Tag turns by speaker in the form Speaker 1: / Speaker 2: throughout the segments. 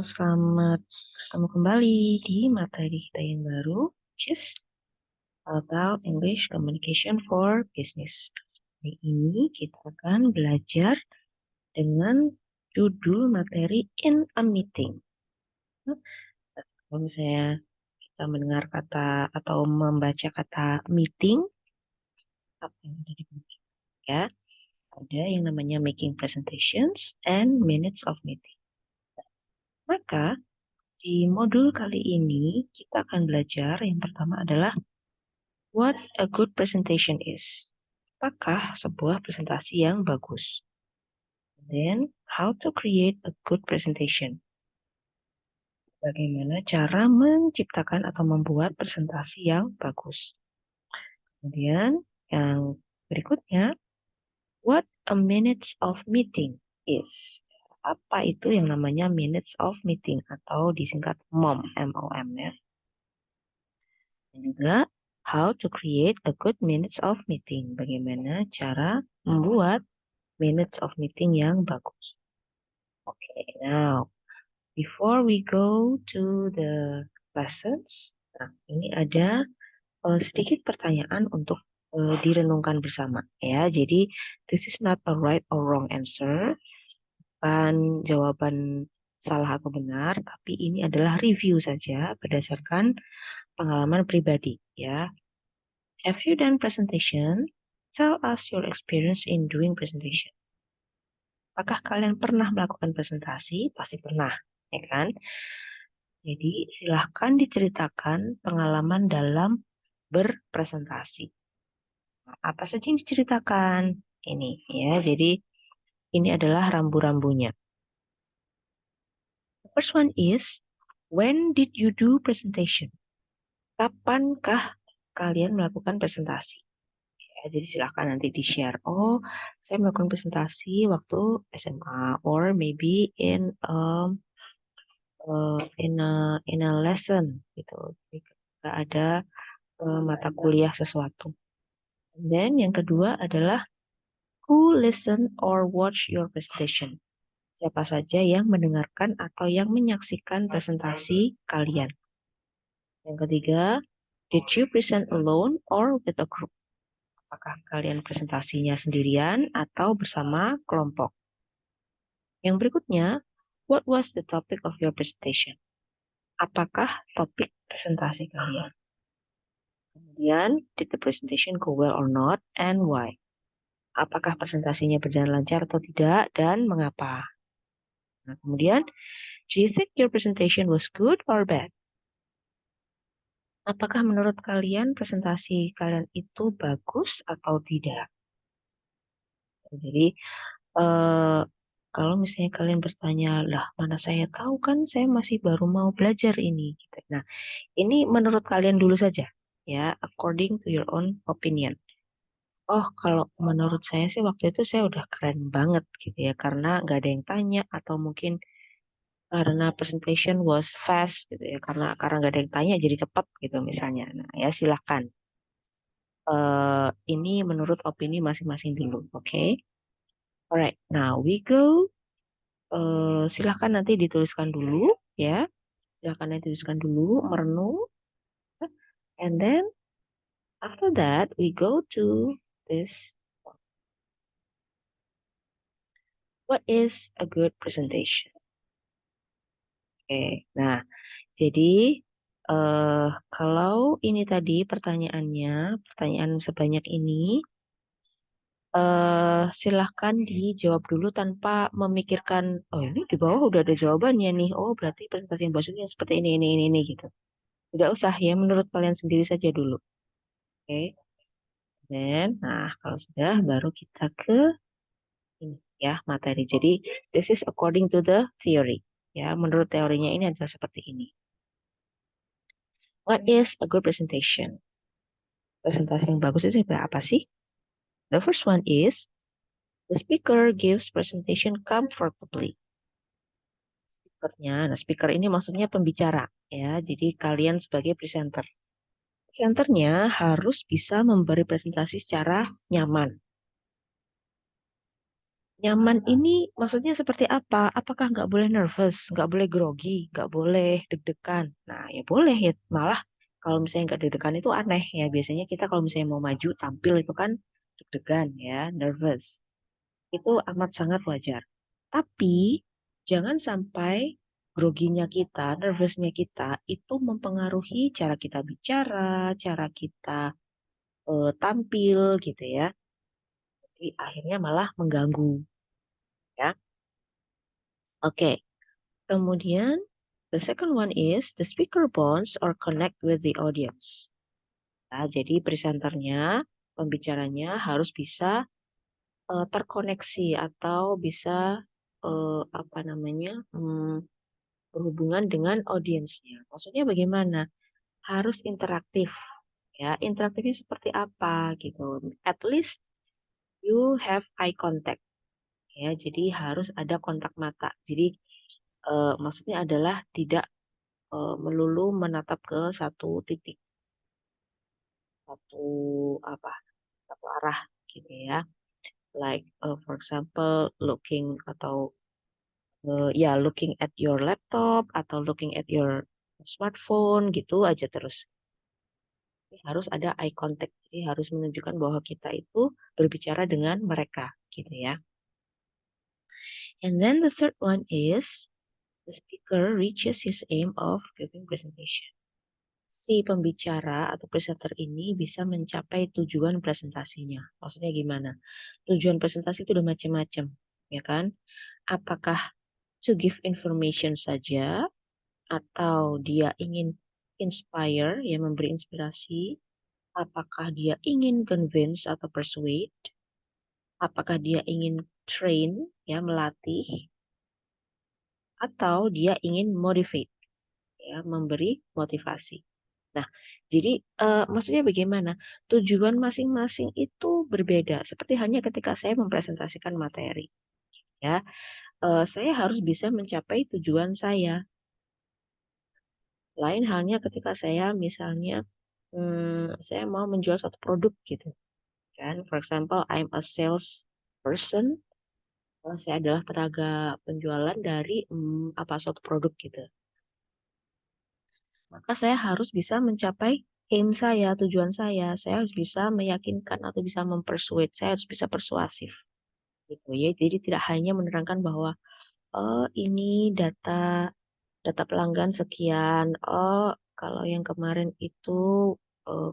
Speaker 1: Selamat ketemu kembali di materi kita yang baru, which is about English Communication for Business. Hari ini kita akan belajar dengan judul materi in a meeting. Kalau misalnya kita mendengar kata atau membaca kata meeting, apa yang ada di meeting? Ya, ada yang namanya making presentations and minutes of meeting. Maka di modul kali ini kita akan belajar yang pertama adalah what a good presentation is. Apakah sebuah presentasi yang bagus? Then how to create a good presentation. Bagaimana cara menciptakan atau membuat presentasi yang bagus. Kemudian yang berikutnya, what a minutes of meeting is. Apa itu yang namanya minutes of meeting atau disingkat MOM, M-O-M ya. Dan juga how to create a good minutes of meeting. Bagaimana cara membuat minutes of meeting yang bagus. Okay, now before we go to the lessons, nah ini ada sedikit pertanyaan untuk direnungkan bersama ya. Jadi this is not a right or wrong answer, bukan jawaban salah atau benar, tapi ini adalah review saja berdasarkan pengalaman pribadi ya. Have you done presentation? Tell us your experience in doing presentation. Apakah kalian pernah melakukan presentasi? Pasti pernah, ya kan? Jadi silahkan diceritakan pengalaman dalam berpresentasi. Nah, apa saja yang diceritakan? Ini ya, jadi ini adalah rambu-rambunya. The first one is, when did you do presentation? Kapankah kalian melakukan presentasi? Ya, jadi silahkan nanti di-share. Oh, saya melakukan presentasi waktu SMA, or maybe in a lesson gitu. Jadi ketika ada mata kuliah sesuatu. And then yang kedua adalah who listen or watch your presentation. Siapa saja yang mendengarkan atau yang menyaksikan presentasi kalian. Yang ketiga, did you present alone or with a group? Apakah kalian presentasinya sendirian atau bersama kelompok? Yang berikutnya, what was the topic of your presentation? Apakah topik presentasi kalian? Kemudian, did the presentation go well or not and why? Apakah presentasinya berjalan lancar atau tidak dan mengapa? Nah, kemudian, do you think your presentation was good or bad? Apakah menurut kalian presentasi kalian itu bagus atau tidak? Jadi, kalau misalnya kalian bertanya, lah mana saya tahu kan saya masih baru mau belajar ini. Gitu. Nah, ini menurut kalian dulu saja, ya, according to your own opinion. Oh, kalau menurut saya sih waktu itu saya udah keren banget gitu ya, karena nggak ada yang tanya atau mungkin karena presentation was fast gitu ya, karena nggak ada yang tanya jadi cepat gitu misalnya. Nah, ya silahkan. Ini menurut opini masing-masing dulu, oke? Okay? Alright, now we go. Silahkan nanti dituliskan dulu ya. Silahkan nanti dituliskan dulu, merenung. And then after that we go to this. What is a good presentation? Oke, nah jadi kalau ini tadi pertanyaan sebanyak ini, silahkan dijawab dulu tanpa memikirkan, oh ini di bawah udah ada jawabannya nih, oh berarti presentasi yang bagus seperti ini gitu. Tidak usah ya, menurut kalian sendiri saja dulu. Oke, nah kalau sudah baru kita ke ini ya materi. Jadi this is according to the theory. Ya, menurut teorinya ini adalah seperti ini. What is a good presentation? Presentasi yang bagus itu seperti apa sih? The first one is the speaker gives presentation comfortably. Nah speaker ini maksudnya pembicara ya. Jadi kalian sebagai presenter. Presenternya harus bisa memberi presentasi secara nyaman. Nyaman ini maksudnya seperti apa? Apakah nggak boleh nervous, nggak boleh grogi, nggak boleh deg-degan? Nah, ya boleh ya. Malah kalau misalnya nggak deg-degan itu aneh ya. Biasanya kita kalau misalnya mau maju tampil itu kan deg-degan ya, nervous. Itu amat sangat wajar. Tapi jangan sampai groginya kita, nervousnya kita itu mempengaruhi cara kita bicara, cara kita tampil gitu ya. Jadi akhirnya malah mengganggu ya. Oke. Kemudian, the second one is the speaker bonds or connect with the audience. Nah, jadi presenternya, pembicaranya harus bisa terkoneksi atau bisa apa namanya berhubungan dengan audiensnya. Maksudnya bagaimana? Harus interaktif, ya. Interaktifnya seperti apa gitu? At least you have eye contact, ya. Jadi harus ada kontak mata. Jadi maksudnya adalah tidak melulu menatap ke satu titik, satu apa, satu arah gitu ya. Like for example looking atau ya looking at your laptop atau looking at your smartphone gitu aja terus. Jadi harus ada eye contact. Jadi harus menunjukkan bahwa kita itu berbicara dengan mereka gitu ya. And then the third one is the speaker reaches his aim of giving presentation. Si pembicara atau presenter ini bisa mencapai tujuan presentasinya. Maksudnya gimana? Tujuan presentasi itu udah macam-macam, ya kan? Apakah to give information saja, atau dia ingin inspire, ya memberi inspirasi? Apakah dia ingin convince atau persuade? Apakah dia ingin train, ya melatih? Atau dia ingin motivate, ya memberi motivasi? Nah, jadi maksudnya bagaimana? Tujuan masing-masing itu berbeda. Seperti hanya ketika saya mempresentasikan materi, ya, saya harus bisa mencapai tujuan saya. Lain halnya ketika saya misalnya saya mau menjual satu produk gitu, kan. For example, I'm a sales person. Saya adalah tenaga penjualan dari apa suatu produk gitu. Maka saya harus bisa mencapai aim saya, tujuan saya. Saya harus bisa meyakinkan atau bisa mempersuade. Saya harus bisa persuasif. Gitu ya. Jadi tidak hanya menerangkan bahwa oh ini data data pelanggan sekian. Oh kalau yang kemarin itu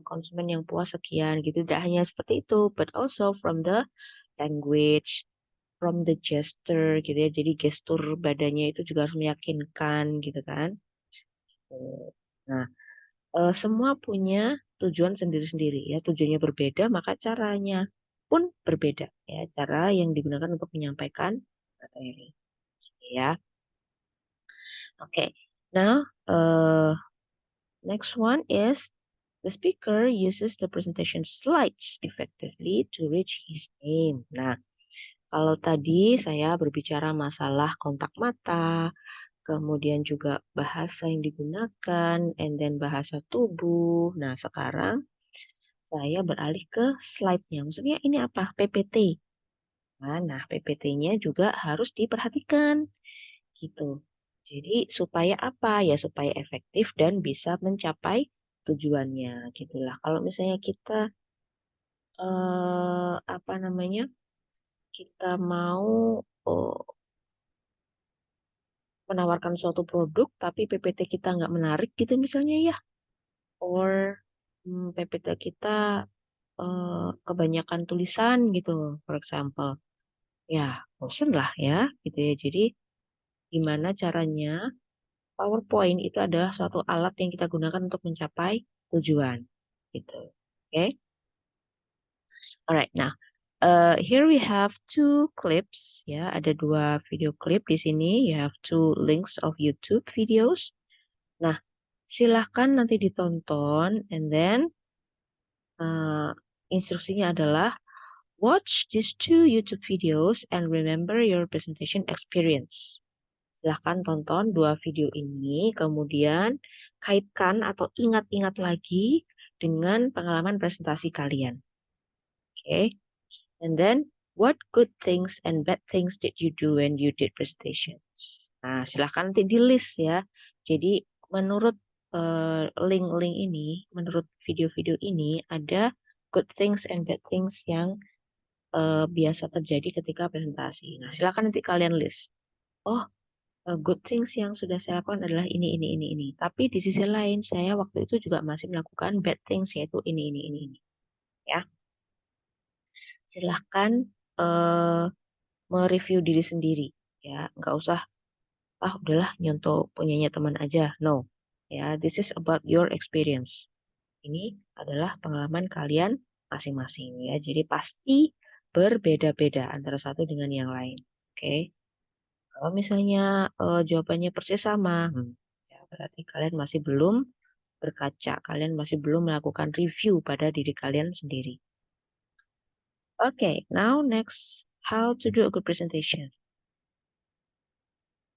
Speaker 1: konsumen yang puas sekian gitu. Tidak hanya seperti itu, but also from the language, from the gesture gitu ya. Jadi gestur badannya itu juga harus meyakinkan gitu kan. Nah, semua punya tujuan sendiri-sendiri ya, tujuannya berbeda, maka caranya pun berbeda ya, cara yang digunakan untuk menyampaikan materi ya. Oke. Now, next one is the speaker uses the presentation slides effectively to reach his aim. Nah, kalau tadi saya berbicara masalah kontak mata, kemudian juga bahasa yang digunakan, and then bahasa tubuh. Nah, sekarang saya beralih ke slide-nya. Maksudnya ini apa? PPT. Nah, PPT-nya juga harus diperhatikan gitu. Jadi supaya apa? Ya supaya efektif dan bisa mencapai tujuannya gitulah. Kalau misalnya kita apa namanya? Kita mau eh, menawarkan suatu produk tapi PPT kita nggak menarik gitu misalnya ya, or PPT kita kebanyakan tulisan gitu, for example. Ya, bosen lah ya, gitu ya. Jadi, gimana caranya PowerPoint itu adalah suatu alat yang kita gunakan untuk mencapai tujuan, gitu. Oke, alright. Nah, here we have two clips, ya. Ada dua video klip di sini. You have two links of YouTube videos. Nah, silahkan nanti ditonton, and then uh, instruksinya adalah watch these two YouTube videos and remember your presentation experience. Silahkan tonton dua video ini, kemudian kaitkan atau ingat-ingat lagi dengan pengalaman presentasi kalian. Oke, and then What good things and bad things did you do when you did presentations? Nah, silahkan nanti di list ya. Jadi menurut link-link ini, menurut video-video ini ada good things and bad things yang biasa terjadi ketika presentasi. Nah, silahkan nanti kalian list. Oh, good things yang sudah saya lakukan adalah ini. Tapi di sisi lain, saya waktu itu juga masih melakukan bad things, yaitu ini. Ya, silahkan mereview diri sendiri. Ya, nggak usah, udahlah nyontoh punyanya teman aja. No, ya, this is about your experience. Ini adalah pengalaman kalian masing-masing ya. Jadi pasti berbeda-beda antara satu dengan yang lain. Oke. Kalau misalnya jawabannya persis sama, ya berarti kalian masih belum berkaca, kalian masih belum melakukan review pada diri kalian sendiri. Okay, now next, how to do a good presentation.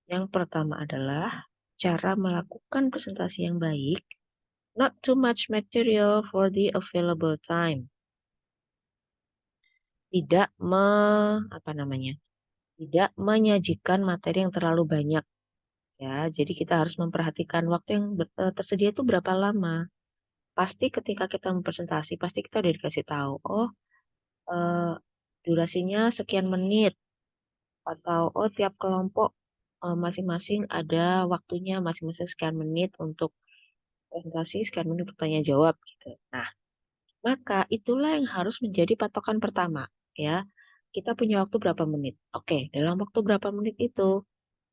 Speaker 1: Yang pertama adalah cara melakukan presentasi yang baik, not too much material for the available time. Tidak tidak menyajikan materi yang terlalu banyak. Ya, jadi kita harus memperhatikan waktu yang tersedia itu berapa lama. Pasti ketika kita mempresentasi, pasti kita udah dikasih tahu, eh, durasinya sekian menit, atau tiap kelompok masing-masing ada waktunya masing-masing sekian menit untuk presentasi, sekian menit untuk tanya jawab gitu. Nah, maka itulah yang harus menjadi patokan pertama, ya. Kita punya waktu berapa menit? Oke, dalam waktu berapa menit itu,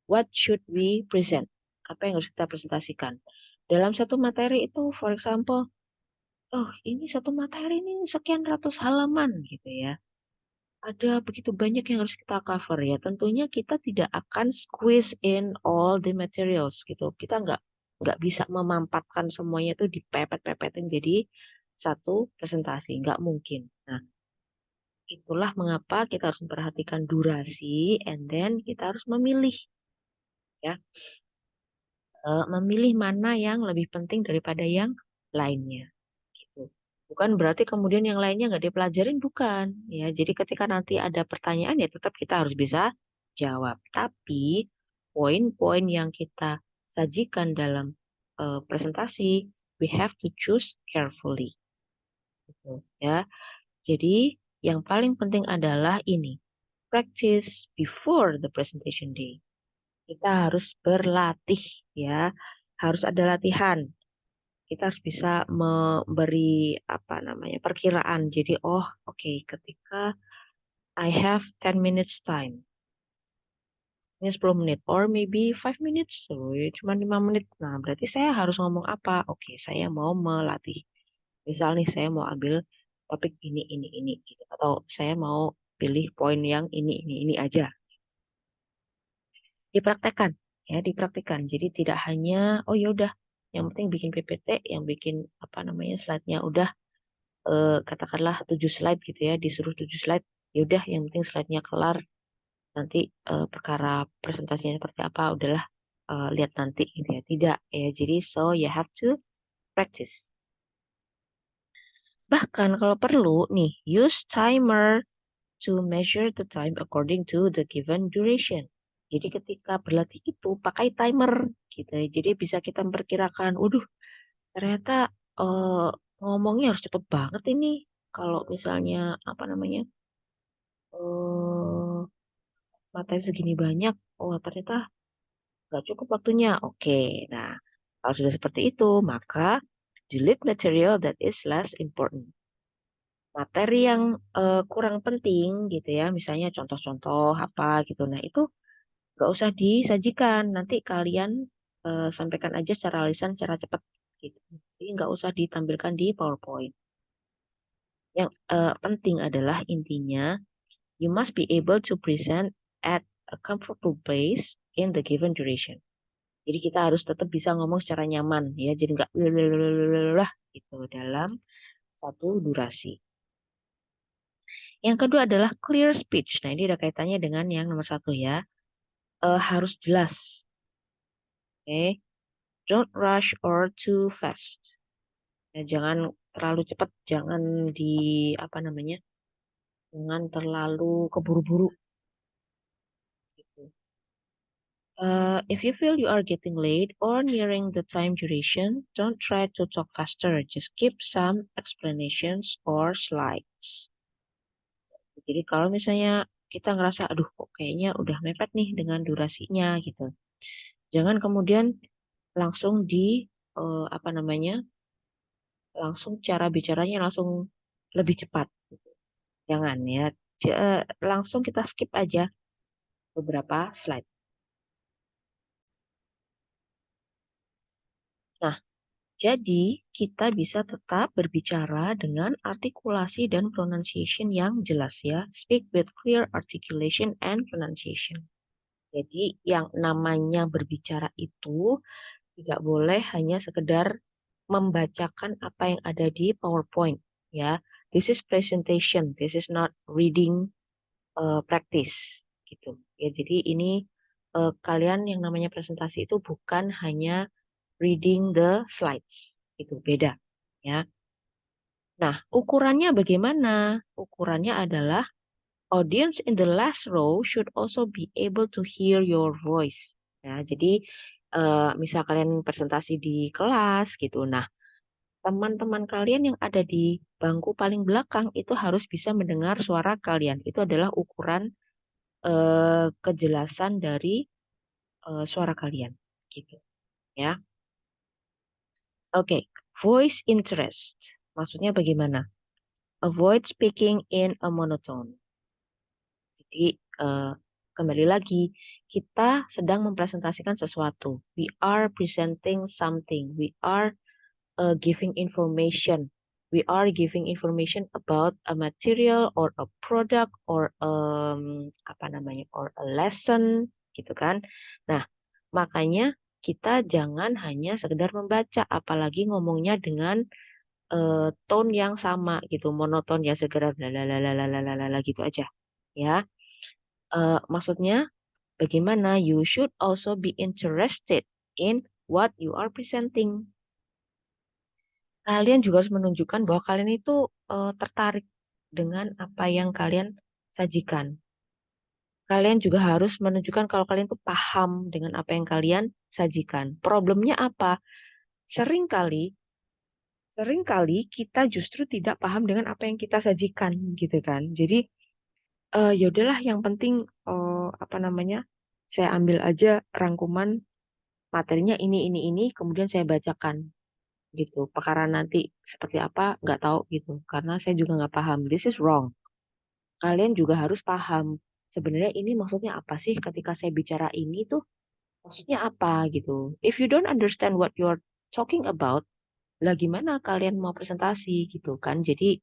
Speaker 1: what should we present? Apa yang harus kita presentasikan? Dalam satu materi itu, for example, ini satu materi ini sekian ratus halaman gitu ya. Ada begitu banyak yang harus kita cover ya. Tentunya kita tidak akan squeeze in all the materials gitu. Kita nggak bisa memampatkan semuanya itu dipepet-pepetin jadi satu presentasi. Nggak mungkin. Nah, itulah mengapa kita harus memperhatikan durasi and then kita harus memilih ya. Memilih mana yang lebih penting daripada yang lainnya. Gitu. Bukan berarti kemudian yang lainnya nggak dipelajarin, bukan. Ya, jadi ketika nanti ada pertanyaan ya tetap kita harus bisa jawab. Tapi poin-poin yang kita sajikan dalam presentasi, we have to choose carefully. Gitu, ya. Jadi yang paling penting adalah ini, practice before the presentation day. Kita harus berlatih ya, harus ada latihan. Kita harus bisa memberi perkiraan. Jadi oke, ketika I have 10 minutes time, ini 10 menit or maybe 5 minutes, so cuma 5 menit. Nah, berarti saya harus ngomong apa? Oke, saya mau melatih. Misal nih saya mau ambil topik ini gitu. Atau saya mau pilih poin yang ini aja. Dipraktekkan ya, dipraktekkan. Jadi tidak hanya ya udah yang penting bikin PPT, yang bikin slide-nya udah katakanlah 7 slide gitu ya, disuruh 7 slide, ya udah yang penting slide-nya kelar, nanti perkara presentasinya seperti apa udahlah lihat nanti gitu ya. Tidak ya, jadi so you have to practice. Bahkan kalau perlu nih, use timer to measure the time according to the given duration. Jadi ketika berlatih itu pakai timer gitu ya. Jadi bisa kita memperkirakan, waduh ternyata eh, ngomongnya harus cepet banget ini. Kalau misalnya eh materi segini banyak, ternyata nggak cukup waktunya. Oke, nah kalau sudah seperti itu, maka delete material that is less important. Materi yang kurang penting gitu ya, misalnya contoh-contoh apa gitu. Nah itu nggak usah disajikan, nanti kalian sampaikan aja secara lisan, secara cepat gitu. Jadi nggak usah ditampilkan di PowerPoint. Yang penting adalah intinya, you must be able to present at a comfortable pace in the given duration. Jadi kita harus tetap bisa ngomong secara nyaman ya, jadi nggak lah gitu dalam satu durasi. Yang kedua adalah clear speech. Nah ini ada kaitannya dengan yang nomor satu ya. Harus jelas. Oke, don't rush or too fast. Ya, jangan terlalu cepat, jangan di apa namanya Jangan terlalu keburu-buru gitu. If you feel you are getting late or nearing the time duration, don't try to talk faster. Just keep some explanations or slides. Jadi kalau misalnya kita ngerasa, aduh kok kayaknya udah mepet nih dengan durasinya gitu. Jangan kemudian langsung apa namanya, langsung cara bicaranya langsung lebih cepat. Jangan ya, langsung kita skip aja beberapa slide. Nah, jadi kita bisa tetap berbicara dengan artikulasi dan pronunciation yang jelas ya. Speak with clear articulation and pronunciation. Jadi yang namanya berbicara itu tidak boleh hanya sekedar membacakan apa yang ada di PowerPoint ya. This is presentation, this is not reading practice gitu. Ya, jadi ini kalian yang namanya presentasi itu bukan hanya reading the slides. Itu beda ya. Nah, ukurannya bagaimana? Ukurannya adalah audience in the last row should also be able to hear your voice. Ya, jadi misal kalian presentasi di kelas gitu. Nah, teman-teman kalian yang ada di bangku paling belakang itu harus bisa mendengar suara kalian. Itu adalah ukuran kejelasan dari suara kalian gitu ya. Oke, voice interest. Maksudnya bagaimana? Avoid speaking in a monotone. Jadi kembali lagi kita sedang mempresentasikan sesuatu. We are presenting something. We are giving information. We are giving information about a material or a product or apa namanya or a lesson gitu kan. Nah, makanya kita jangan hanya sekedar membaca, apalagi ngomongnya dengan tone yang sama gitu, monoton ya sekedar la gitu aja. Ya, maksudnya bagaimana you should also be interested in what you are presenting. Kalian juga harus menunjukkan bahwa kalian itu tertarik dengan apa yang kalian sajikan. Kalian juga harus menunjukkan kalau kalian tuh paham dengan apa yang kalian sajikan. Problemnya apa? Seringkali, seringkali kita justru tidak paham dengan apa yang kita sajikan, gitu kan. Jadi, ya udahlah, yang penting apa namanya? Saya ambil aja rangkuman materinya ini, kemudian saya bacakan gitu. Perkara nanti seperti apa nggak tahu gitu, karena saya juga nggak paham. This is wrong. Kalian juga harus paham sebenarnya ini maksudnya apa sih ketika saya bicara ini tuh maksudnya apa gitu. If you don't understand what you're talking about, lah gimana kalian mau presentasi gitu kan? Jadi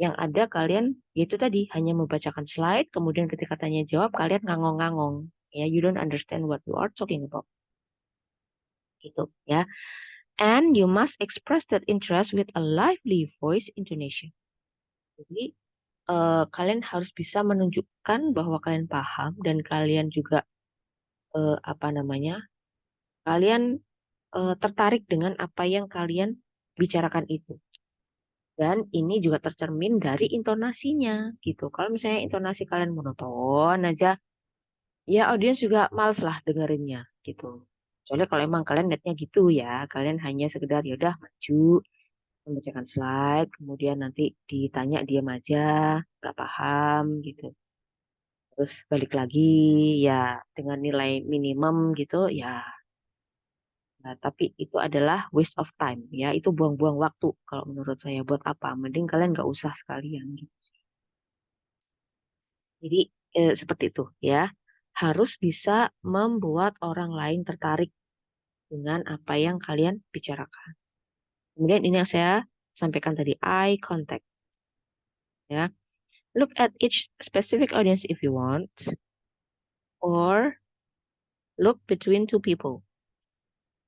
Speaker 1: yang ada kalian itu tadi hanya membacakan slide, kemudian ketika tanya jawab kalian ngangong-ngangong. Ya, you don't understand what you are talking about gitu ya. And you must express that interest with a lively voice intonation. Jadi kalian harus bisa menunjukkan bahwa kalian paham dan kalian juga apa namanya, kalian tertarik dengan apa yang kalian bicarakan itu. Dan ini juga tercermin dari intonasinya gitu. Kalau misalnya intonasi kalian monoton aja, ya audiens juga males lah dengerinnya gitu. Soalnya kalau emang kalian netnya gitu ya, kalian hanya sekedar ya udah maju, membacakan slide, kemudian nanti ditanya diam aja, nggak paham gitu. Terus balik lagi ya dengan nilai minimum gitu ya. Nah, tapi itu adalah waste of time ya. Itu buang-buang waktu kalau menurut saya. Buat apa? Mending kalian nggak usah sekalian gitu. Jadi seperti itu ya. Harus bisa membuat orang lain tertarik dengan apa yang kalian bicarakan. Kemudian ini yang saya sampaikan tadi, eye contact ya. Look at each specific audience if you want, or look between two people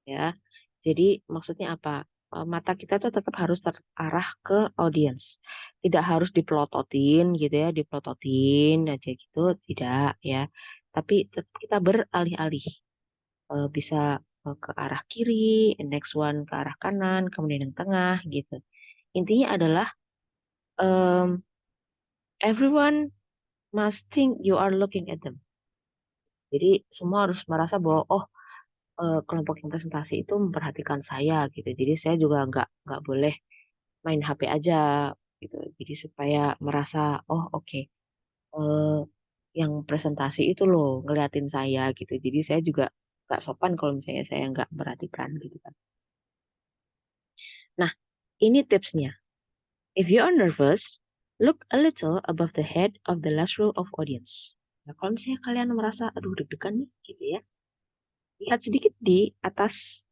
Speaker 1: ya. Jadi maksudnya apa? Mata kita tuh tetap harus terarah ke audiens. Tidak harus dipelototin gitu ya, dipelototin aja gitu, tidak ya. Tapi kita beralih-alih. Bisa ke arah kiri, next one ke arah kanan, kemudian yang tengah gitu. Intinya adalah em, Everyone must think you are looking at them. Jadi semua harus merasa bahwa kelompok yang presentasi itu memperhatikan saya gitu. Jadi saya juga nggak boleh main HP aja gitu. Jadi supaya merasa oke, eh, yang presentasi itu loh ngeliatin saya gitu. Jadi saya juga nggak sopan kalau misalnya saya nggak perhatikan gitu kan. Nah, ini tipsnya. If you are nervous, look a little above the head of the last row of audience. Nah, kalau misalnya kalian merasa aduh deg-degan nih gitu ya, lihat sedikit di atas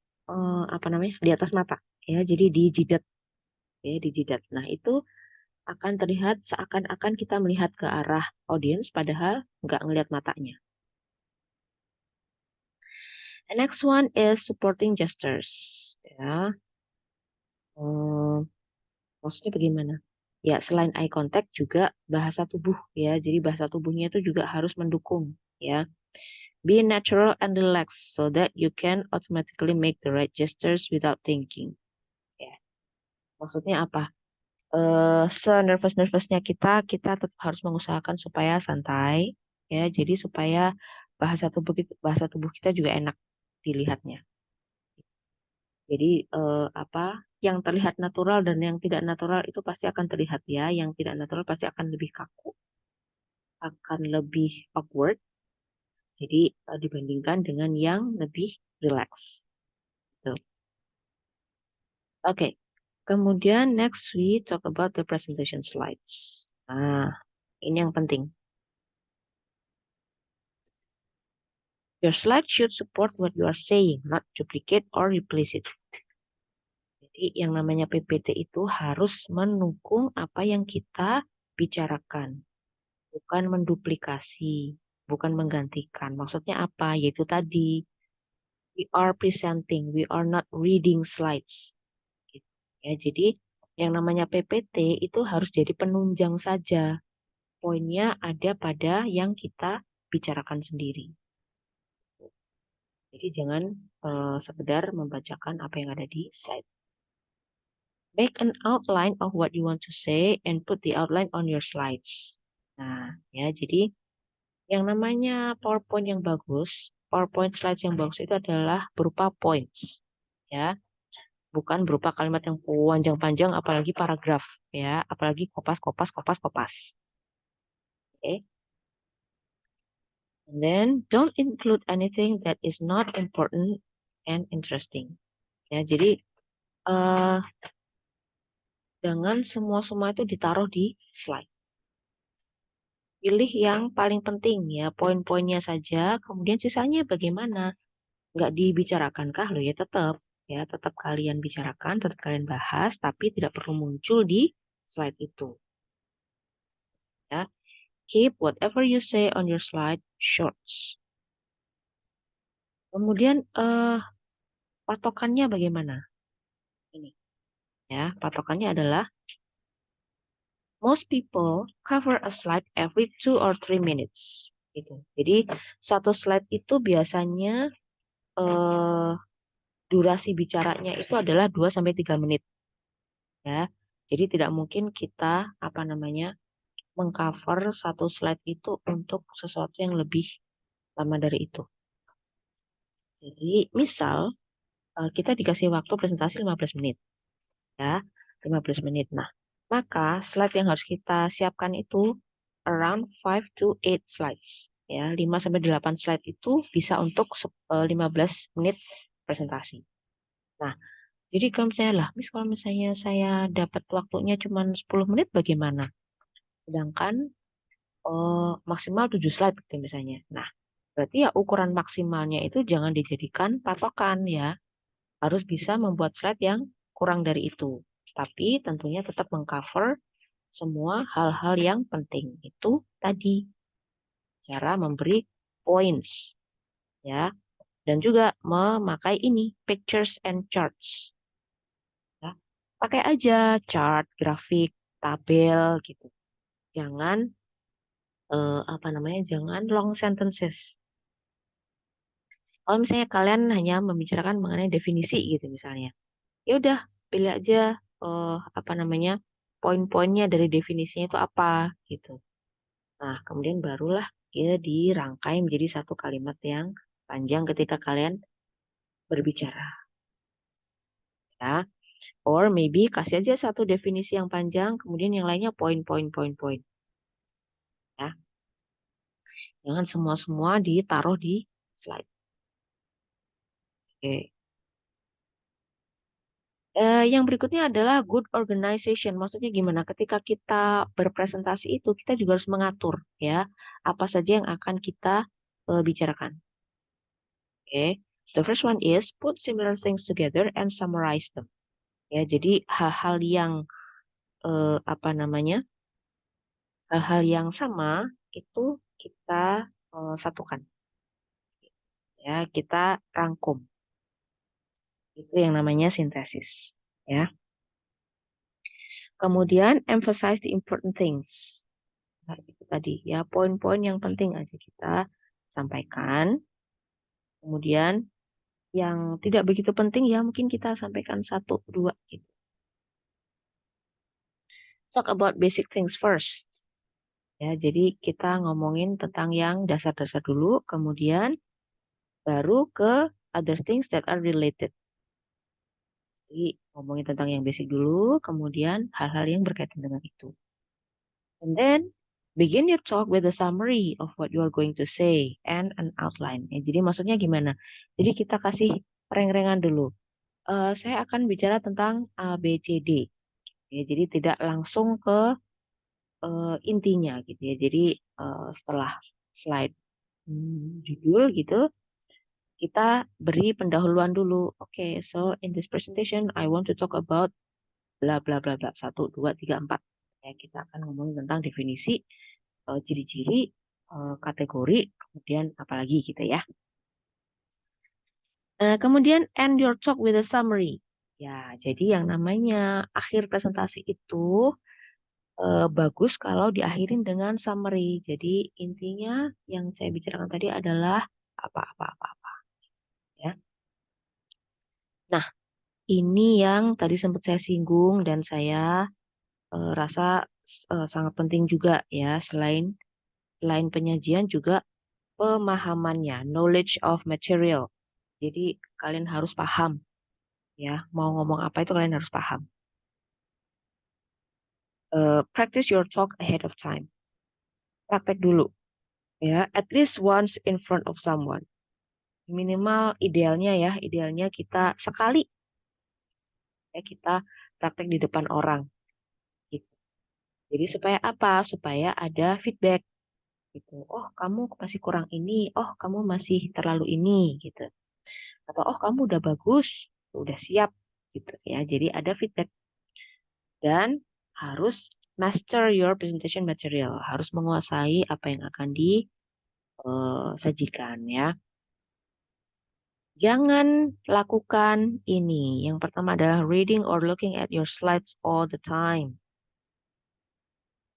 Speaker 1: apa namanya? Di atas mata ya. Jadi di jidat ya, di jidat. Nah, itu akan terlihat seakan-akan kita melihat ke arah audience padahal nggak ngelihat matanya. The next one is supporting gestures. Ya, hmm, maksudnya bagaimana? Ya, selain eye contact juga bahasa tubuh ya. Jadi bahasa tubuhnya itu juga harus mendukung ya. Be natural and relaxed so that you can automatically make the right gestures without thinking. Ya, maksudnya apa? Senervous-nervousnya kita tetap harus mengusahakan supaya santai ya. Jadi supaya bahasa tubuh kita juga enak dilihatnya. Jadi apa yang terlihat natural dan yang tidak natural itu pasti akan terlihat ya. Yang tidak natural pasti akan lebih kaku, akan lebih awkward. Jadi dibandingkan dengan yang lebih relax. Tuh. Oke. Kemudian next we talk about the presentation slides. Nah, ini yang penting. Your slide should support what you are saying, not duplicate or replace it. Jadi yang namanya PPT itu harus mendukung apa yang kita bicarakan, bukan menduplikasi, bukan menggantikan. Maksudnya apa? Yaitu tadi, we are presenting, we are not reading slides. Gitu. Ya, jadi yang namanya PPT itu harus jadi penunjang saja. Poinnya ada pada yang kita bicarakan sendiri. Jadi jangan sekedar membacakan apa yang ada di slide. Make an outline of what you want to say and put the outline on your slides. Nah, ya, jadi yang namanya PowerPoint yang bagus, PowerPoint slides yang bagus itu adalah berupa points, ya, bukan berupa kalimat yang panjang-panjang, apalagi paragraf, ya, apalagi kopas, kopas, kopas, kopas. Oke. And then don't include anything that is not important and interesting. Ya, jadi eh jangan semua itu ditaruh di slide. Pilih yang paling penting ya, poin-poinnya saja, kemudian sisanya bagaimana? Nggak dibicarakan lo ya tetap kalian bicarakan, tetap kalian bahas, tapi tidak perlu muncul di slide itu. Ya, keep whatever you say on your slide short. Kemudian patokannya bagaimana? Ini ya, patokannya adalah most people cover a slide every 2 or 3 minutes. Gitu. Jadi satu slide itu biasanya eh, durasi bicaranya itu adalah 2 sampai 3 menit ya. Jadi tidak mungkin kita apa namanya mengcover satu slide itu untuk sesuatu yang lebih lama dari itu. Jadi misal kita dikasih waktu presentasi 15 menit ya, 15 menit. Nah, maka slide yang harus kita siapkan itu around 5 to 8 slides ya. 5 sampai 8 slide itu bisa untuk 15 menit presentasi. Nah, jadi kalau misalnya lah, kalau misalnya saya dapat waktunya cuma 10 menit bagaimana? Sedangkan maksimal 7 slide gitu misalnya. Nah, berarti ya ukuran maksimalnya itu jangan dijadikan patokan ya. Harus bisa membuat slide yang kurang dari itu. Tapi tentunya tetap mengcover semua hal-hal yang penting. Itu tadi cara memberi points ya. Dan juga memakai ini pictures and charts. Ya. Pakai aja chart, grafik, tabel gitu. Jangan apa namanya? Jangan long sentences. Kalau misalnya kalian hanya membicarakan mengenai definisi gitu misalnya, ya udah pilih aja apa namanya poin-poinnya dari definisinya itu apa gitu. Nah, kemudian barulah dia dirangkai menjadi satu kalimat yang panjang ketika kalian berbicara. Ya. Or maybe kasih aja satu definisi yang panjang, kemudian yang lainnya poin-poin. Ya. Jangan semua-semua ditaruh di slide. Oke. Yang berikutnya adalah good organization. Maksudnya gimana? Ketika kita berpresentasi itu, kita juga harus mengatur ya apa saja yang akan kita bicarakan. Oke. The first one is put similar things together and summarize them. Ya, jadi hal-hal yang apa namanya? Hal-hal yang sama itu kita satukan. Ya, kita rangkum. Itu yang namanya sintesis. Ya. Kemudian emphasize the important things. Nah, itu tadi ya poin-poin yang penting aja kita sampaikan. Kemudian yang tidak begitu penting ya mungkin kita sampaikan satu dua gitu. Talk about basic things first. Ya, jadi kita ngomongin tentang yang dasar-dasar dulu, kemudian baru ke other things that are related. Jadi ngomongin tentang yang basic dulu, kemudian hal-hal yang berkaitan dengan itu. And then begin your talk with a summary of what you are going to say and an outline. Ya, jadi maksudnya gimana? Jadi kita kasih reng-rengan dulu. Saya akan bicara tentang A, B, C, D. Ya, jadi tidak langsung ke intinya gitu ya. Jadi setelah slide judul gitu, kita beri pendahuluan dulu. Oke, so in this presentation I want to talk about bla bla bla bla 1, 2, 3, 4. Ya, kita akan ngomong tentang definisi, ciri-ciri, kategori, kemudian apalagi gitu ya. Kemudian end your talk with a summary. Ya, jadi yang namanya akhir presentasi itu bagus kalau diakhirin dengan summary. Jadi intinya yang saya bicarakan tadi adalah apa-apa-apa ya. Nah, ini yang tadi sempat saya singgung dan saya rasa sangat penting juga ya selain penyajian juga pemahamannya, knowledge of material. Jadi kalian harus paham ya, mau ngomong apa itu kalian harus paham. Practice your talk ahead of time. Praktek dulu ya, at least once in front of someone. Minimal idealnya kita sekali ya kita praktek di depan orang gitu. Jadi supaya apa? Supaya ada feedback gitu. Oh, kamu masih kurang ini. Oh, kamu masih terlalu ini gitu. Atau oh, kamu udah bagus, udah siap gitu ya. Jadi ada feedback dan harus master your presentation material, harus menguasai apa yang akan disajikan ya. Jangan lakukan ini. Yang pertama adalah reading or looking at your slides all the time.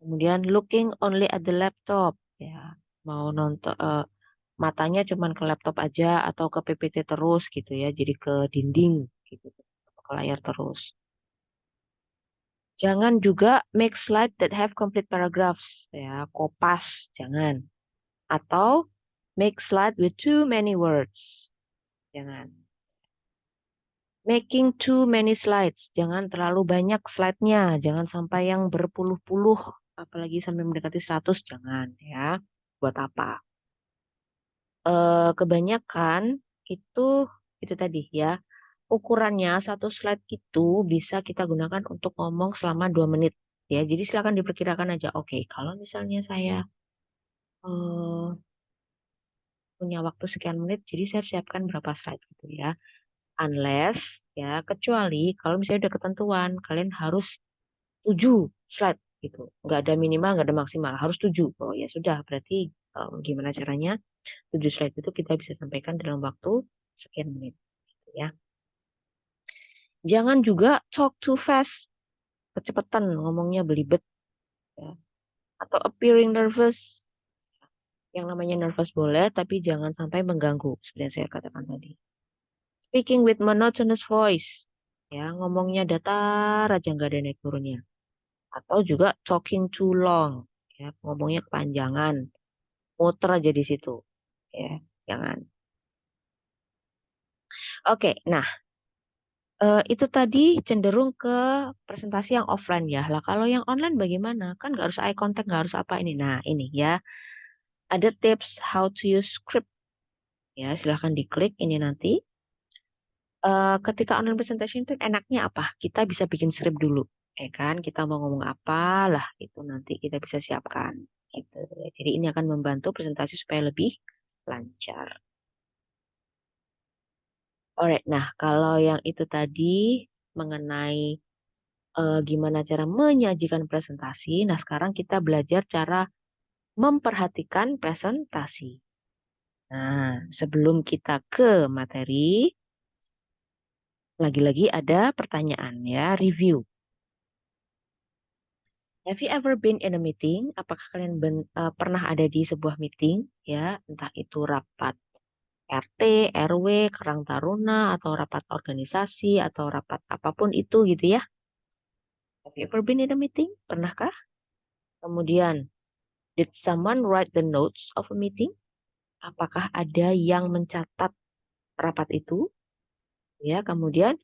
Speaker 1: Kemudian looking only at the laptop. Ya, mau nonton matanya cuman ke laptop aja atau ke PPT terus gitu ya. Jadi ke dinding gitu, ke layar terus. Jangan juga make slide that have complete paragraphs ya, kopas, jangan. Atau make slide with too many words. Jangan. Making too many slides. Jangan terlalu banyak slide-nya. Jangan sampai yang berpuluh-puluh. Apalagi sampai mendekati 100. Jangan ya. Buat apa? Kebanyakan itu tadi ya. Ukurannya satu slide itu bisa kita gunakan untuk ngomong selama 2 menit. Ya, jadi silakan diperkirakan aja. Oke, kalau misalnya saya eh, punya waktu sekian menit, jadi saya siapkan berapa slide gitu ya. Unless ya kecuali kalau misalnya udah ketentuan kalian harus 7 slide gitu. Nggak ada minimal, nggak ada maksimal, harus 7. Oh ya sudah, berarti gimana caranya 7 slide itu kita bisa sampaikan dalam waktu sekian menit gitu ya. Jangan juga talk too fast, kecepatan ngomongnya belibet ya. Atau appearing nervous. Yang namanya nervous boleh, tapi jangan sampai mengganggu seperti yang saya katakan tadi. Speaking with monotonous voice. Ya, ngomongnya datar aja nggak ada naik turunnya. atau juga talking too long, ya, ngomongnya kepanjangan, muter aja di situ, ya, jangan. Oke, nah, itu tadi cenderung ke presentasi yang offline ya. Lah kalau yang online bagaimana? Kan nggak harus eye contact, nggak harus apa ini. Nah, ini ya, ada tips how to use script. Ya, silahkan diklik ini nanti. Ketika online presentation itu enaknya apa? Kita bisa bikin script dulu, ya kan? Kita mau ngomong apa lah, itu nanti kita bisa siapkan. Gitu. Jadi ini akan membantu presentasi supaya lebih lancar. Alright, nah kalau yang itu tadi mengenai gimana cara menyajikan presentasi. Nah, sekarang kita belajar cara memperhatikan presentasi. Nah, sebelum kita ke materi, lagi-lagi ada pertanyaan ya, review. Have you ever been in a meeting? Apakah kalian pernah ada di sebuah meeting ya, entah itu rapat RT, RW, Karang Taruna, atau rapat organisasi, atau rapat apapun itu gitu ya. Have you ever been in a meeting? Pernahkah? Kemudian, did someone write the notes of a meeting? Apakah ada yang mencatat rapat itu? Ya, kemudian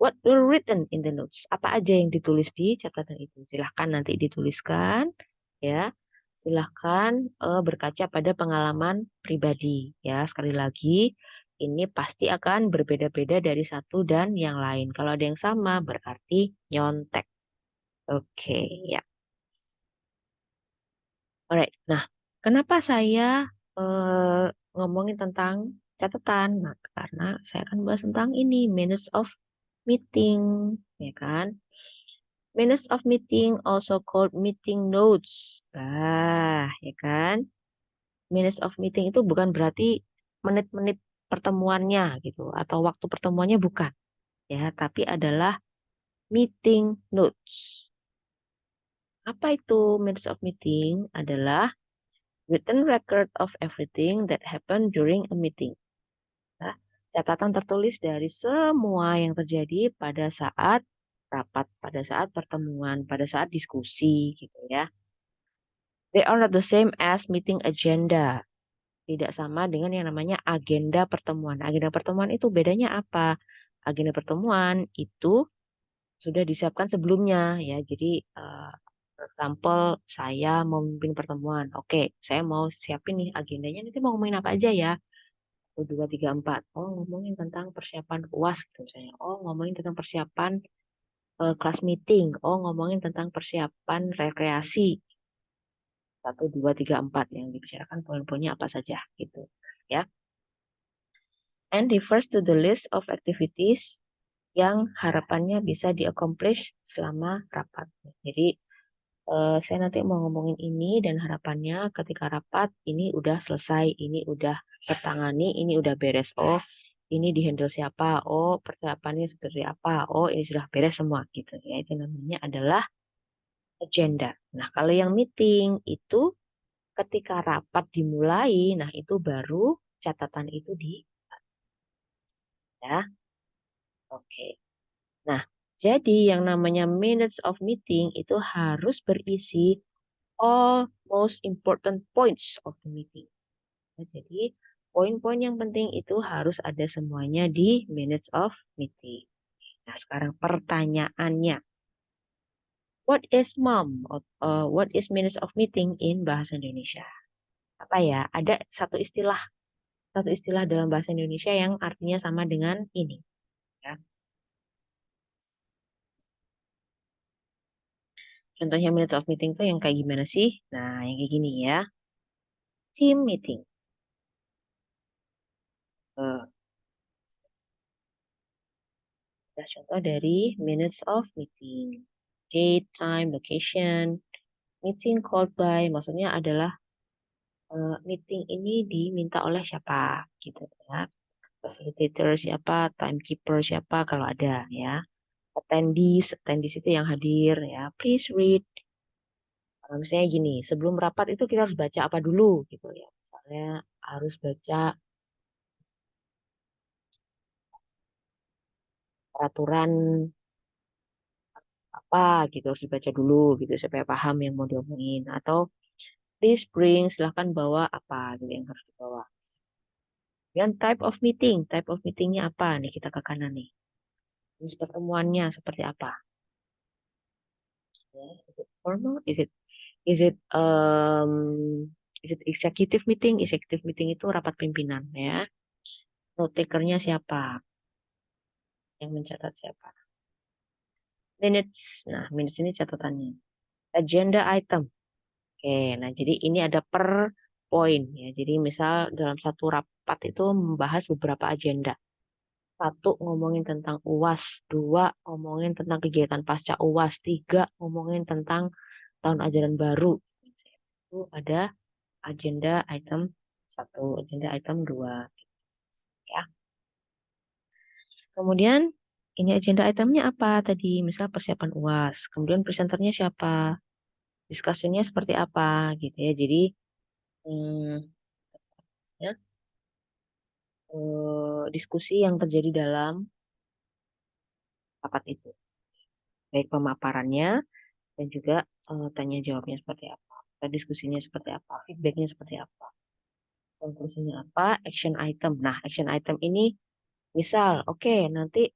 Speaker 1: what were written in the notes? Apa aja yang ditulis di catatan itu? Silahkan nanti dituliskan, ya. Silahkan berkaca pada pengalaman pribadi, ya. Sekali lagi, ini pasti akan berbeda-beda dari satu dan yang lain. Kalau ada yang sama, berarti nyontek. Oke, ya. Alright. Nah, kenapa saya ngomongin tentang catatan? Nah, karena saya akan bahas tentang ini, minutes of meeting, ya kan? Minutes of meeting also called meeting notes. Nah, ya kan? Minutes of meeting itu bukan berarti menit-menit pertemuannya gitu atau waktu pertemuannya bukan, ya, tapi adalah meeting notes. Apa itu minutes of meeting? Adalah written record of everything that happened during a meeting. Nah, catatan tertulis dari semua yang terjadi pada saat rapat, pada saat pertemuan, pada saat diskusi gitu ya. They are not the same as meeting agenda. Tidak sama dengan yang namanya agenda pertemuan. Agenda pertemuan itu bedanya apa? Agenda pertemuan itu sudah disiapkan sebelumnya ya. Jadi for example saya mau memimpin pertemuan. Oke, saya mau siapin nih agendanya nanti mau ngomongin apa aja ya. 1, 2, 3, 4. Oh, ngomongin tentang persiapan UAS gitu misalnya. Oh, ngomongin tentang persiapan kelas meeting. Oh, ngomongin tentang persiapan rekreasi. 1, 2, 3, 4 yang dibicarakan poin-poinnya apa saja gitu ya. And refers to the list of activities yang harapannya bisa di-accomplish selama rapat. Jadi saya nanti mau ngomongin ini dan harapannya ketika rapat ini udah selesai, ini udah tertangani, ini udah beres. Oh, ini dihandle siapa? Oh, persiapannya seperti apa? Oh, ini sudah beres semua gitu ya. Itu namanya adalah agenda. Nah, kalau yang meeting itu ketika rapat dimulai, nah itu baru catatan itu di ya. Oke. Nah, jadi yang namanya minutes of meeting itu harus berisi all most important points of the meeting. Nah, jadi poin-poin yang penting itu harus ada semuanya di minutes of meeting. Nah, sekarang pertanyaannya, what is what is minutes of meeting in bahasa Indonesia? Apa ya? Ada satu istilah dalam bahasa Indonesia yang artinya sama dengan ini. Ya. Contohnya minutes of meeting tuh yang kayak gimana sih? Nah, yang kayak gini ya. Team meeting. Eh, contoh dari minutes of meeting. Date, time, location, meeting called by, maksudnya adalah meeting ini diminta oleh siapa gitu ya. Facilitator siapa, timekeeper siapa kalau ada ya. Attendees itu yang hadir ya. Please read. Kalau misalnya gini, sebelum rapat itu kita harus baca apa dulu gitu ya. Misalnya harus baca peraturan apa gitu harus dibaca dulu gitu supaya paham yang mau diomongin. Atau please bring, silahkan bawa apa gitu yang harus dibawa. Dan type of meetingnya apa nih kita ke kanan nih. Jenis pertemuannya seperti apa? Ya, is it formal? Is it executive meeting? Executive meeting itu rapat pimpinan ya. Note takernya siapa? Yang mencatat siapa? Minutes. Nah, minutes ini catatannya. Agenda item. Oke, nah jadi ini ada per poin ya. Jadi misal dalam satu rapat itu membahas beberapa agenda. Satu, ngomongin tentang UAS. Dua, ngomongin tentang kegiatan pasca UAS. Tiga, ngomongin tentang tahun ajaran baru. Itu ada agenda item satu, agenda item dua. Ya. Kemudian ini agenda itemnya apa tadi? Misal persiapan UAS. Kemudian presenternya siapa? Discussionnya seperti apa gitu ya. Jadi ya, diskusi yang terjadi dalam rapat itu. Baik pemaparannya dan juga tanya jawabnya seperti apa. Dan diskusinya seperti apa. Feedbacknya seperti apa. Konklusinya apa? Action item. Nah, action item ini misal, oke, nanti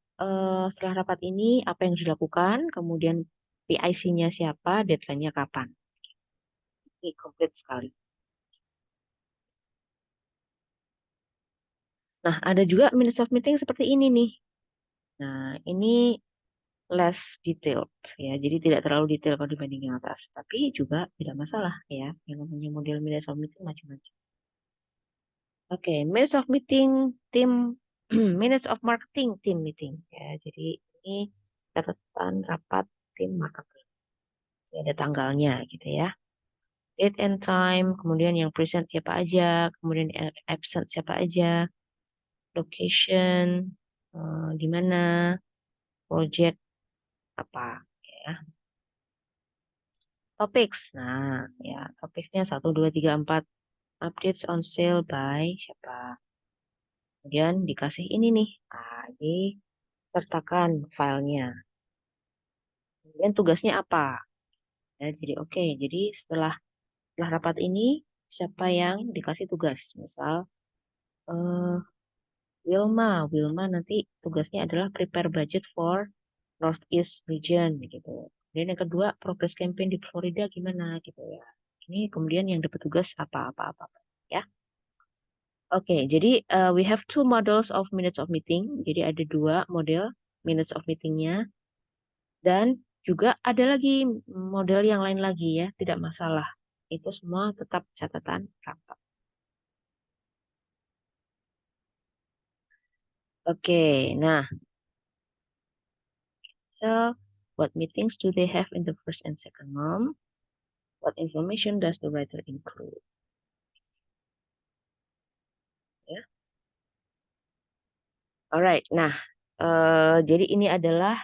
Speaker 1: setelah rapat ini apa yang harus dilakukan, kemudian PIC-nya siapa, deadline-nya kapan. Ini komplit sekali. Nah, ada juga minutes of meeting seperti ini nih. Nah, ini less detailed ya. Jadi tidak terlalu detail kalau dibanding yang atas. Tapi juga tidak masalah ya. Yang namanya model minutes of meeting macam-macam. Oke, minutes of meeting tim minutes of marketing team meeting ya. Jadi ini catatan rapat tim marketing. Ini ada tanggalnya gitu ya. Date and time, kemudian yang present siapa aja, kemudian absent siapa aja, location, di mana, project apa ya. Topics. Nah, ya, topiknya 1, 2, 3, 4 updates on sale by siapa. Kemudian dikasih ini nih. Ah, sertakan filenya. Kemudian tugasnya apa? Ya, jadi oke. Jadi setelah rapat ini siapa yang dikasih tugas? Misal eh, Wilma nanti tugasnya adalah prepare budget for Northeast region gitu. Kemudian yang kedua, progress campaign di Florida gimana gitu ya. Ini kemudian yang dapat tugas apa ya. Oke, jadi we have two models of minutes of meeting. Jadi ada dua model minutes of meetingnya dan juga ada lagi model yang lain lagi ya, tidak masalah. Itu semua tetap catatan rapat. Oke, nah, so what meetings do they have in the first and second month? What information does the writer include? Ya. Alright, nah, jadi ini adalah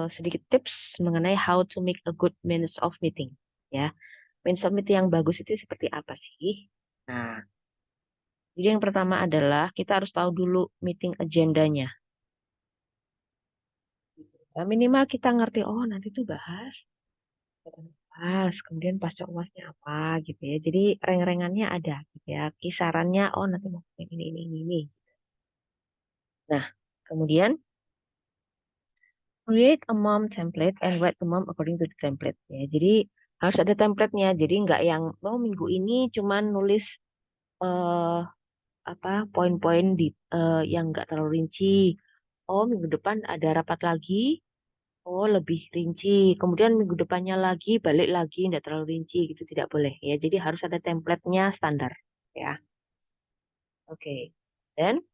Speaker 1: sedikit tips mengenai how to make a good minutes of meeting. Ya, minutes of meeting yang bagus itu seperti apa sih? Nah, jadi yang pertama adalah kita harus tahu dulu meeting agendanya. Nah, minimal kita ngerti, oh nanti tuh bahas, kemudian pasca uasnya apa gitu ya. Jadi reng-rengannya ada gitu ya. Kisarannya, oh nanti mau ini. Nah, kemudian create a mom template and write the mom according to the template ya. Jadi harus ada templatenya. Jadi nggak yang minggu ini cuman nulis eh apa poin-poin di yang nggak terlalu rinci. Oh minggu depan ada rapat lagi. Oh lebih rinci. Kemudian minggu depannya lagi balik lagi nggak terlalu rinci gitu tidak boleh ya. Jadi harus ada templatenya standar ya. Oke. Then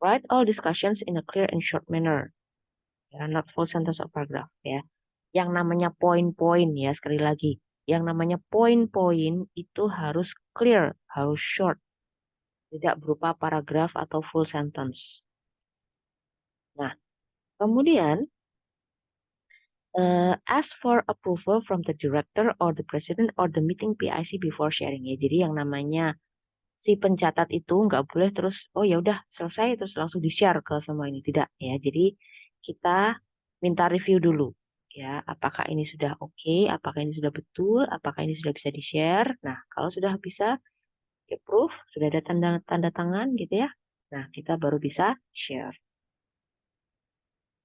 Speaker 1: write all discussions in a clear and short manner. Ya, not full sentence or paragraph ya. Yang namanya poin-poin ya sekali lagi. Yang namanya poin-poin itu harus clear, harus short, tidak berupa paragraf atau full sentence. Nah, kemudian ask for approval from the director or the president or the meeting PIC before sharing ya. Jadi yang namanya si pencatat itu nggak boleh terus oh ya udah selesai terus langsung di-share ke semua ini tidak ya. Jadi kita minta review dulu. Ya, apakah ini sudah oke, apakah ini sudah betul, apakah ini sudah bisa di-share. Nah, kalau sudah bisa di-approve, sudah ada tanda tangan gitu ya. Nah, kita baru bisa share.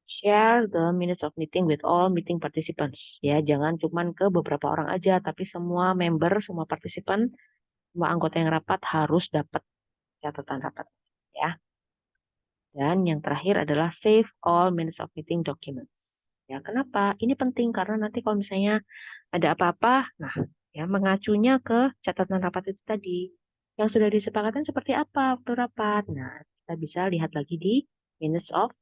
Speaker 1: Share the minutes of meeting with all meeting participants. Ya, jangan cuman ke beberapa orang aja, tapi semua member, semua partisipan, semua anggota yang rapat harus dapat catatan rapat. Ya. Dan yang terakhir adalah save all minutes of meeting documents. Ya, kenapa? Ini penting karena nanti kalau misalnya ada apa-apa, nah, ya mengacunya ke catatan rapat itu tadi. Yang sudah disepakati seperti apa waktu rapat. Nah, kita bisa lihat lagi di minutes of.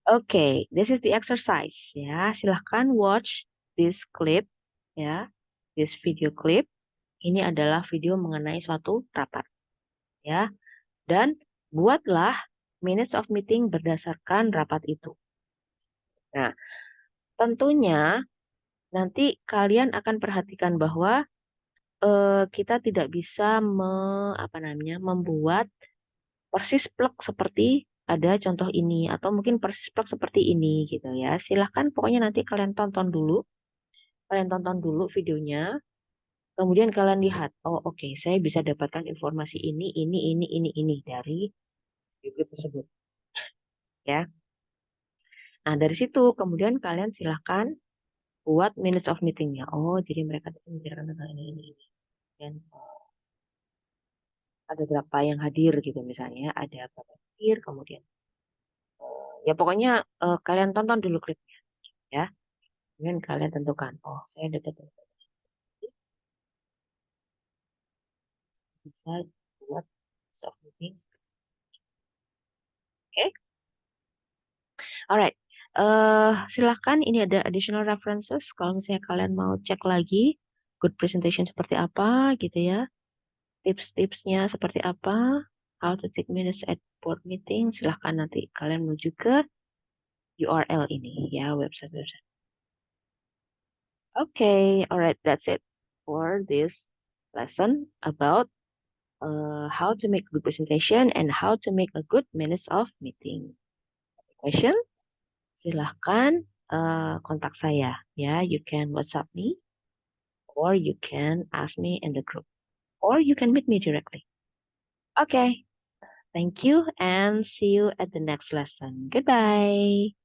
Speaker 1: Okay, this is the exercise. Ya, silahkan watch this clip. Ya, this video clip. Ini adalah video mengenai suatu rapat. Ya, dan buatlah minutes of meeting berdasarkan rapat itu. Nah, tentunya nanti kalian akan perhatikan bahwa kita tidak bisa membuat persis plek seperti ada contoh ini atau mungkin persis plek seperti ini gitu ya. Silahkan pokoknya nanti kalian tonton dulu. Kalian tonton dulu videonya. Kemudian kalian lihat, oh oke, saya bisa dapatkan informasi ini dari video tersebut. Ya. Nah, dari situ kemudian kalian silahkan buat minutes of meetingnya. Oh, jadi mereka membicarakan tentang ini. Dan ada berapa yang hadir gitu misalnya. Ada berapa yang hadir, kemudian. Ya pokoknya kalian tonton dulu klipnya. Ya. Kemudian kalian tentukan. Oh, saya dapat informasi. Bisa buat minutes of meeting. Oke. Alright. Silahkan ini ada additional references. Kalau misalnya kalian mau cek lagi good presentation seperti apa gitu ya. Tips-tipsnya seperti apa. How to take minutes at board meeting. Silahkan nanti kalian menuju ke URL ini ya, website-website. Okay, alright, that's it for this lesson about how to make a good presentation and how to make a good minutes of meeting. Question? Silahkan kontak saya ya. You can WhatsApp me or you can ask me in the group or you can meet me directly. Okay, thank you and see you at the next lesson. Goodbye.